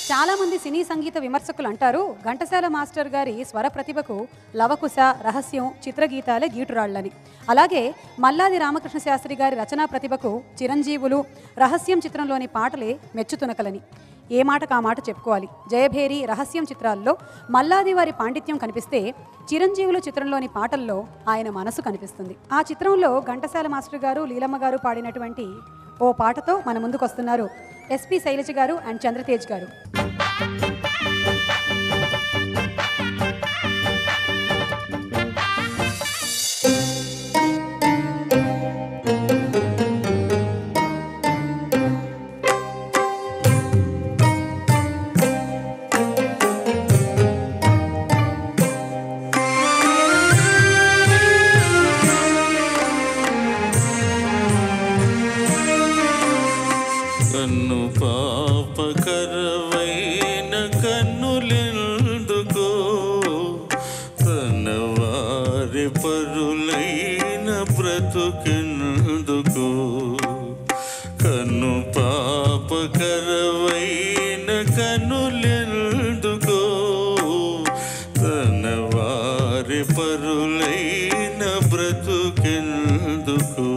చాలామంది సినీ సంగీత విమర్శకులు అంటారు ఘంటసాల మాస్టర్ గారి స్వర ప్రతిభకు లవకుశ, రహస్యం, చిత్రగీతాలే గీటురాళ్లని. అలాగే మల్లాది రామకృష్ణ శాస్త్రి గారి రచనా ప్రతిభకు చిరంజీవులు, రహస్యం చిత్రంలోని పాటలే మెచ్చుతునకలని. ఏ మాటకు ఆ మాట చెప్పుకోవాలి. జయభేరి, రహస్యం చిత్రాల్లో మల్లాది వారి పాండిత్యం కనిపిస్తే చిరంజీవులు చిత్రంలోని పాటల్లో ఆయన మనసు కనిపిస్తుంది. ఆ చిత్రంలో ఘంటసాల మాస్టర్ గారు, లీలమ్మ గారు పాడినటువంటి ఓ పాటతో మన ముందుకు వస్తున్నారు ఎస్పి శైలజ గారు అండ్ చంద్రతేజ్ గారు. కన్ను పాపకరవైన కన్నులెందుకో, తన వారి పరులైన బ్రతుకెందుకో. కన్ను పాపకరవైన కన్నులెందుకో, తన వారి పరులైన బ్రతుకెందుకో.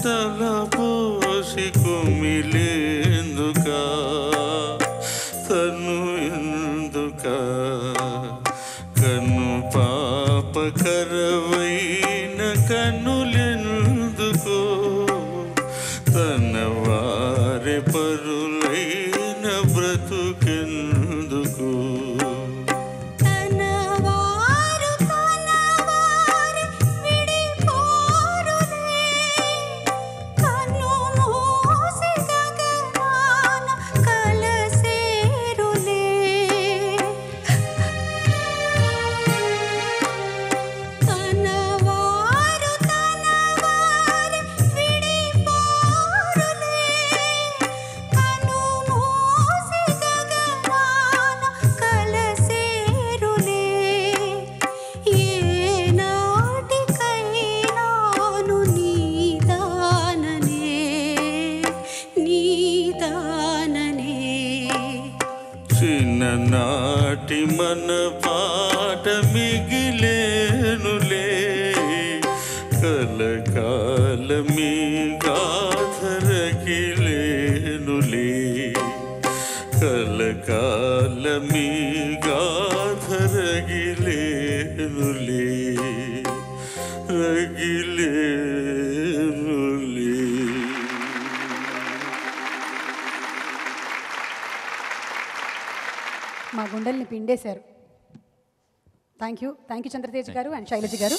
తలపోసి కుమిలేందుక, తను ఎందుక. కన్ను పాపకరవైన కన్నులెందుకో, తన వారి పరులైన బ్రతుకెందుకు. చిన్ననాటి మన పాట మిగిలేనులే, కలకాలమీ గాథరగిలేనులే. కలకాలమీ గాథరగిలేనులే, రగిలే మా గుండెల్ని పిండేశారు. థ్యాంక్ యూ చంద్రతేజ్ గారు అండ్ శైలజ గారు.